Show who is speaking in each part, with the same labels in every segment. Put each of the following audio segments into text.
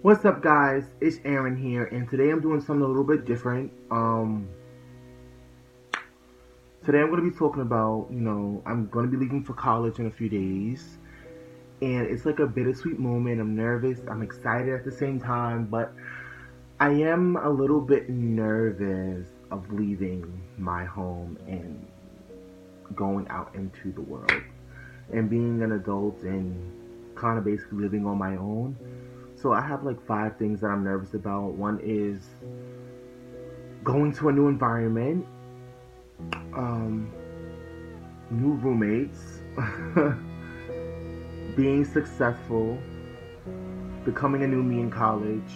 Speaker 1: What's up, guys? It's Aaron here, and today I'm doing something a little bit different. Today I'm going to be talking about, I'm going to be leaving for college in a few days, and it's like a bittersweet moment. I'm nervous, I'm excited at the same time, but I am a little bit nervous of leaving my home and going out into the world and being an adult and kind of basically living on my own. So I have like five things that I'm nervous about. One is going to a new environment, um, new roommates, being successful, becoming a new me in college,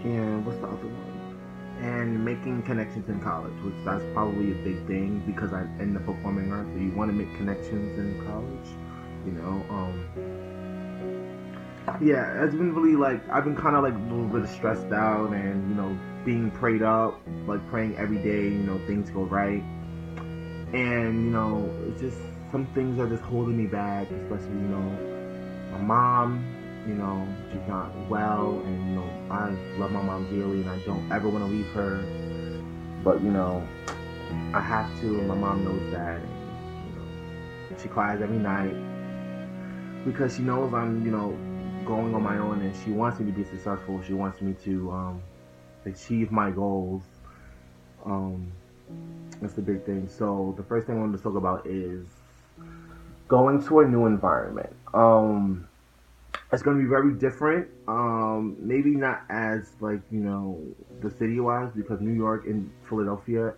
Speaker 1: and what's the other one? And making connections in college, which that's probably a big thing because I'm in the performing arts. So you want to make connections in college, you know. Yeah, it's been really like I've been kind of like a little bit stressed out and being prayed up, like praying every day. Things go right, and it's just some things are just holding me back, especially my mom. She's not well, and I love my mom dearly, and I don't ever want to leave her. But I have to, and my mom knows that. And, she cries every night because she knows I'm going on my own, and she wants me to be successful. She wants me to achieve my goals. Um, that's the big thing. So the first thing I wanted to talk about is going to a new environment. It's going to be very different. Maybe not as like the city wise, because New York and Philadelphia,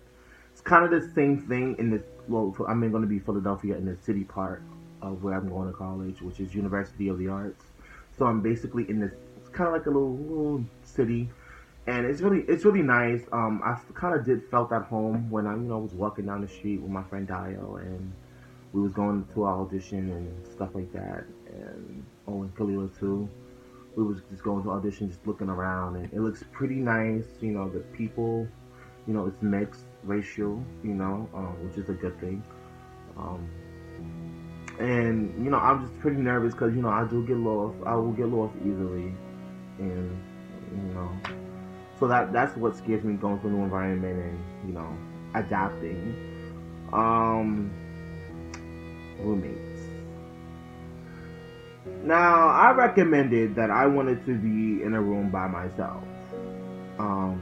Speaker 1: it's kind of the same thing in the well. I'm going to be Philadelphia in the city part of where I'm going to college, which is University of the Arts. So I'm basically in this. It's kind of like a little city, and it's really nice. I kind of did felt at home when I was walking down the street with my friend Dio, and we was going to our audition and stuff like that, and and Khalila too. We was just going to audition, just looking around, and it looks pretty nice. The people, it's mixed racial, which is a good thing. Um, and I'm just pretty nervous because I do get lost. I will get lost easily, and you know, so that's what scares me going to a new environment and adapting. Um, Roommates. Now, I recommended that I wanted to be in a room by myself. Um,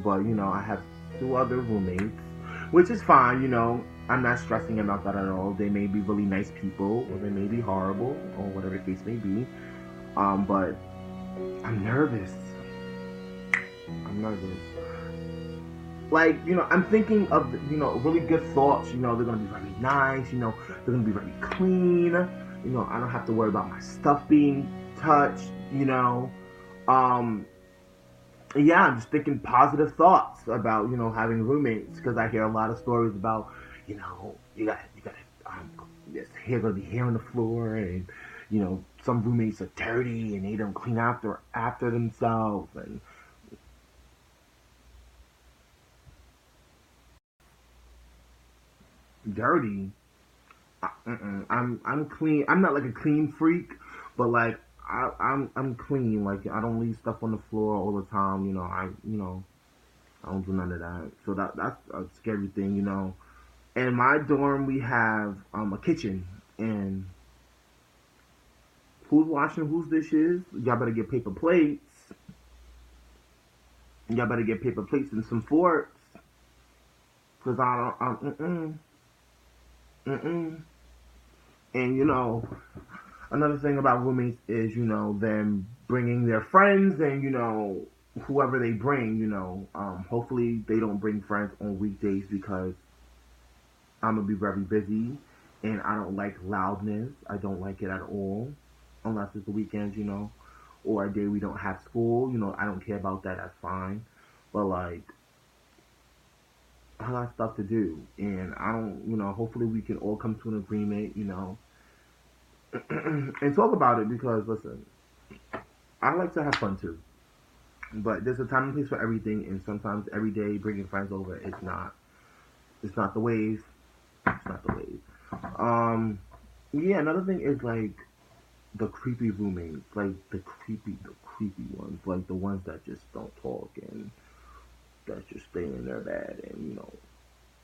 Speaker 1: but I have two other roommates, which is fine. I'm not stressing about that at all. They may be really nice people, or they may be horrible, or whatever the case may be. But I'm nervous. I'm nervous. Like I'm thinking of really good thoughts. They're gonna be very nice. They're gonna be very clean. I don't have to worry about my stuff being touched. Um, yeah, I'm just thinking positive thoughts about having roommates because I hear a lot of stories about you got this hair gonna be hair on the floor, and some roommates are dirty and they don't clean after themselves, and dirty. I'm clean. I'm not like a clean freak, but like I'm clean. Like I don't leave stuff on the floor all the time. I don't do none of that. So that's a scary thing. In my dorm we have a kitchen, and who's washing whose dishes? Y'all better get paper plates. Y'all better get paper plates and some forks, cause I don't. Mm-mm. And another thing about roommates is them bringing their friends, and whoever they bring. Hopefully they don't bring friends on weekdays because I'm gonna be very busy, and I don't like loudness. I don't like it at all, unless it's the weekends, or a day we don't have school. I don't care about that. That's fine, but like I got stuff to do, and I don't. Hopefully we can all come to an agreement. And talk about it because listen, I like to have fun too. But there's a time and place for everything, and sometimes every day bringing friends over is not. It's not the wave. It's not the wave. Um, yeah. Another thing is like the creepy roommates, like the creepy ones, like the ones that just don't talk and that just stay in their bed and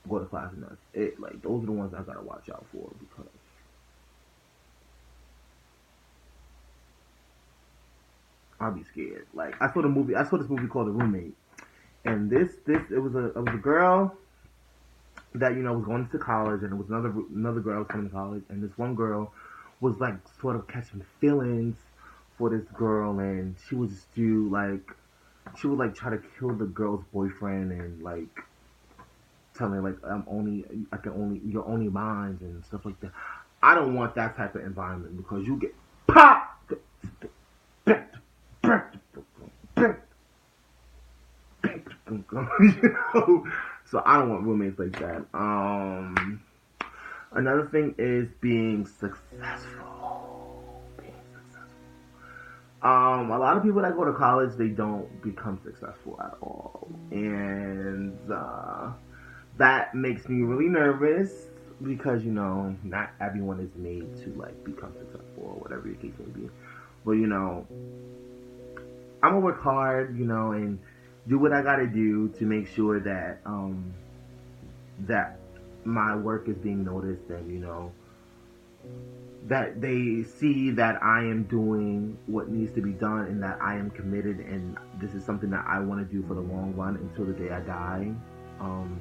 Speaker 1: go to class and that's it. Like those are the ones I gotta watch out for because I'll be scared. Like I saw the movie. I saw this movie called The Roommate, and this it was a girl that was going to college, and it was another girl was coming to college, and this one girl was like sort of catching feelings for this girl, and she would just do like she would like try to kill the girl's boyfriend and like tell me like I can only you're only mine and stuff like that. I don't want that type of environment because you get popped. you know? So I don't want roommates like that. Another thing is being successful. Being successful. A lot of people that go to college they don't become successful at all, and that makes me really nervous because not everyone is made to like become successful or whatever your case may be. But I'm gonna work hard, and do what I gotta do to make sure that that my work is being noticed and that they see that I am doing what needs to be done and that I am committed and this is something that I want to do for the long run until the day I die. Um,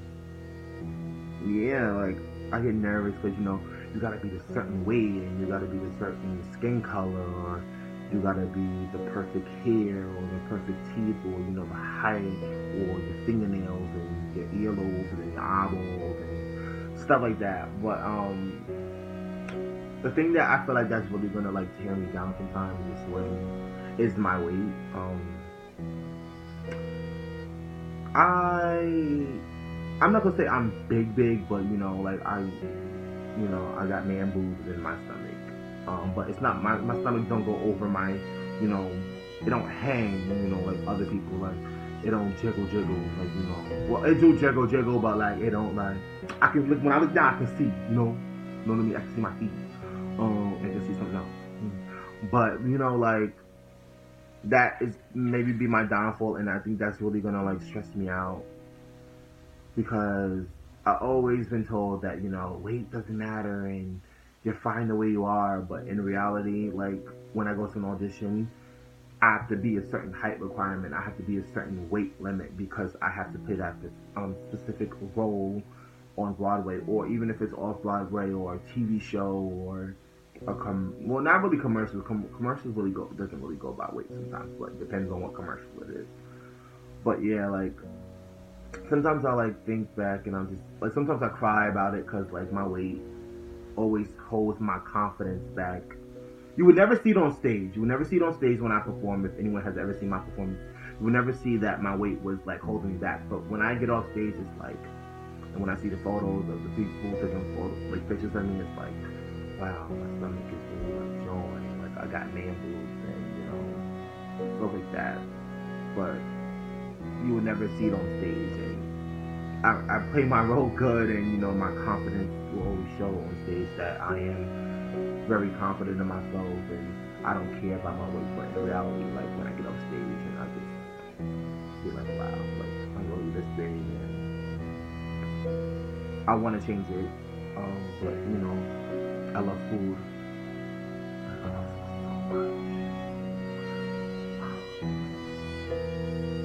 Speaker 1: yeah, like I get nervous because you gotta be the certain weight and you gotta be the certain skin color or you gotta be the perfect hair or the perfect teeth or the height or your fingernails and your earlobes and your eyeballs and stuff like that. But the thing that I feel like that's really gonna like tear me down sometimes this way is my weight. I I'm not gonna say I'm big, but like I got man boobs in my stomach. But it's not my stomach don't go over my, it don't hang, like other people like it don't jiggle like Well, it do jiggle, but like it don't like I can look when I look down I can see, what I mean? I can see my feet, and can see something else. But like that is maybe be my downfall, and I think that's really gonna like stress me out because I always been told that weight doesn't matter and you're fine the way you are, but in reality, like when I go to an audition, I have to be a certain height requirement. I have to be a certain weight limit because I have to play that specific role on Broadway, or even if it's off Broadway or a TV show or well, not really commercials. Commercials really doesn't really go by weight sometimes, but it depends on what commercial it is. But yeah, like sometimes I like think back and I'm just like sometimes I cry about it because like my weight always holds my confidence back. You would never see it on stage. You would never see it on stage when I perform. If anyone has ever seen my performance, you would never see that my weight was like holding me back. But when I get off stage, it's like, and when I see the photos of the people taking photos, like pictures of me, it's like, wow, my stomach is really like showing. Like I got man boobs and stuff like that. But you would never see it on stage. And I play my role good, and my confidence will always show on stage that I am very confident in myself, and I don't care about my weight. But in reality, like when I get off stage, and I just feel like, wow, like I'm really this big, and I want to change it. But I love food. I love food so much.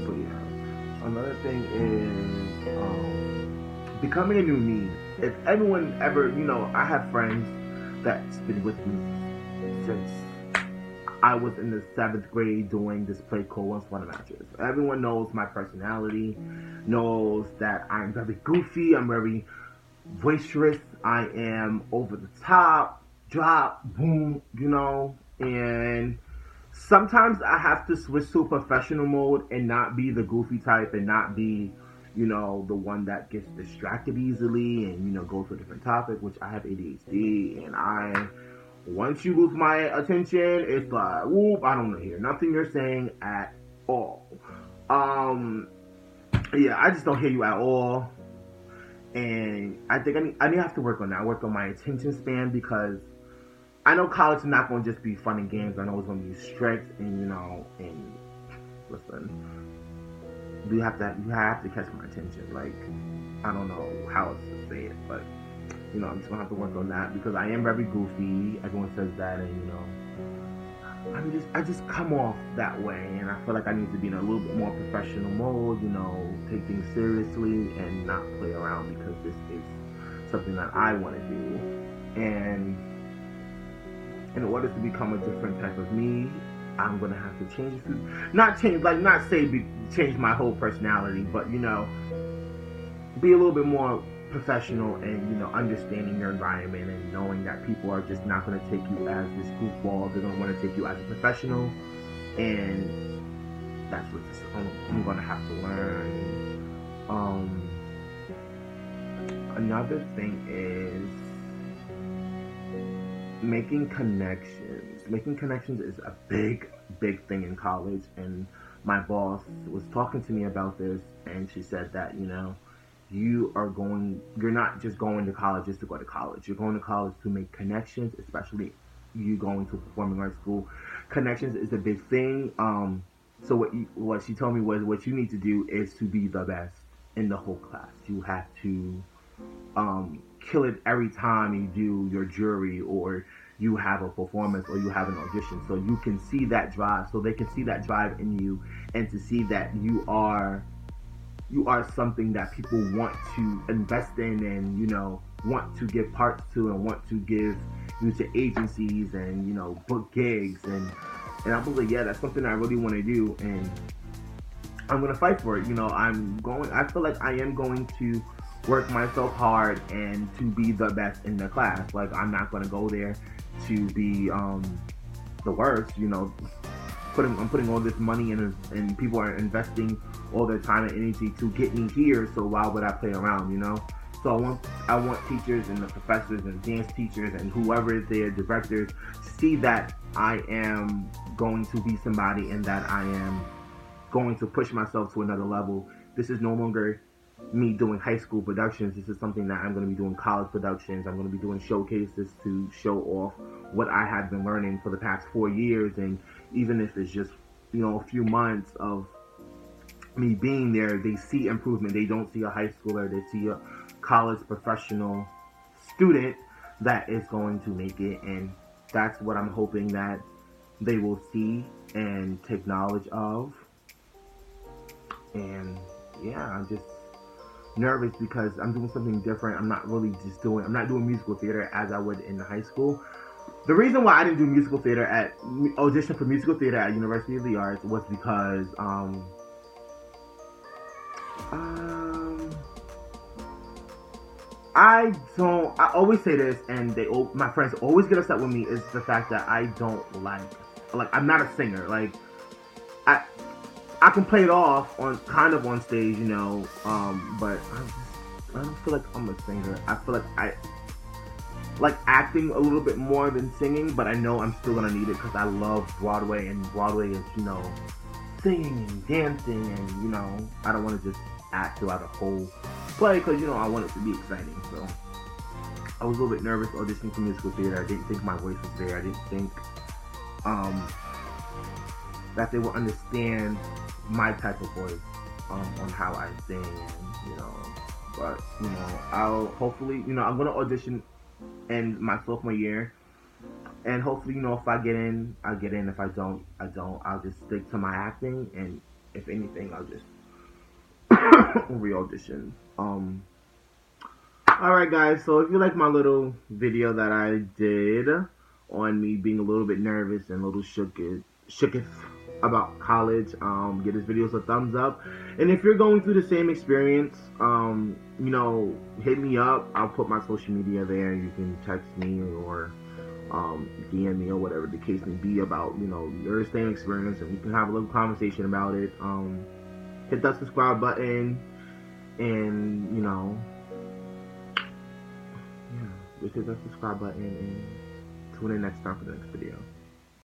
Speaker 1: But yeah, another thing is becoming a new me. If everyone ever, I have friends that's been with me since I was in the 7th grade doing this play called Once Upon a Mattress. Everyone knows my personality, knows that I'm very goofy, I'm very boisterous, I am over the top, drop, boom, and sometimes I have to switch to professional mode and not be the goofy type and not be, the one that gets distracted easily and, go to a different topic, which I have ADHD and once you lose my attention, it's like, whoop, I don't hear nothing you're saying at all. Yeah, I just don't hear you at all. And I think I need to have to work on that. Work on my attention span because I know college is not going to just be fun and games. I know it's going to be strict, and and listen, you have to catch my attention. Like, I don't know how else to say it, but I'm just gonna have to work on that because I am very goofy. Everyone says that, and I just come off that way, and I feel like I need to be in a little bit more professional mode. Take things seriously and not play around because this is something that I want to do, and in order to become a different type of me, I'm gonna have to change, change my whole personality, but be a little bit more professional and understanding your environment and knowing that people are just not going to take you as this goofball. They're going to want to take you as a professional, and that's what I'm going to have to learn. Another thing is making connections. Making connections is a big thing in college, and my boss was talking to me about this, and she said that you're not just going to college just to go to college. You're going to college to make connections, especially you going to performing arts school. Connections is a big thing. So what she told me was what you need to do is to be the best in the whole class. You have to kill it every time you do your jury or you have a performance or you have an audition, so you can see that drive, so they can see that drive in you, and to see that you are something that people want to invest in and want to give parts to and want to give you to agencies and book gigs, and I was like, yeah, that's something I really want to do, and I'm gonna fight for it. I feel like I am going to work myself hard and to be the best in the class. Like, I'm not gonna go there to be the worst. I'm putting all this money in, and people are investing all their time and energy to get me here. So why would I play around? So I want teachers and the professors and dance teachers and whoever is there, directors, to see that I am going to be somebody and that I am going to push myself to another level. This is no longer me doing high school productions. This is something that I'm going to be doing college productions. I'm going to be doing showcases to show off what I have been learning for the past 4 years, and even if it's just a few months of me being there, they see improvement. They don't see a high schooler, they see a college professional student that is going to make it, and that's what I'm hoping that they will see and take knowledge of. And yeah, I'm just nervous because I'm doing something different. I'm not doing musical theater as I would in high school. The reason why I didn't do musical theater audition for musical theater at University of the Arts was because I always say this, and my friends always get upset with me, is the fact that I don't I'm not a singer. Like, I can play it off on stage, but I don't feel like I'm a singer. I feel like I like acting a little bit more than singing, but I know I'm still gonna need it because I love Broadway, and Broadway is singing and dancing, and I don't want to just act throughout a whole play because I want it to be exciting. So I was a little bit nervous auditioning for musical theater. I didn't think my voice was there. I didn't think that they will understand my type of voice on how I sing, and but I'll hopefully I'm gonna audition in my sophomore year, and hopefully if I get in, I get in. If I don't, I don't. I'll just stick to my acting, and if anything, I'll just re-audition. Alright guys, so if you like my little video that I did on me being a little bit nervous and a little shooketh about college, give this video a thumbs up. And if you're going through the same experience, hit me up. I'll put my social media there. You can text me or DM me or whatever the case may be about your same experience, and we can have a little conversation about it. Hit that subscribe button, and just hit that subscribe button, and tune in next time for the next video.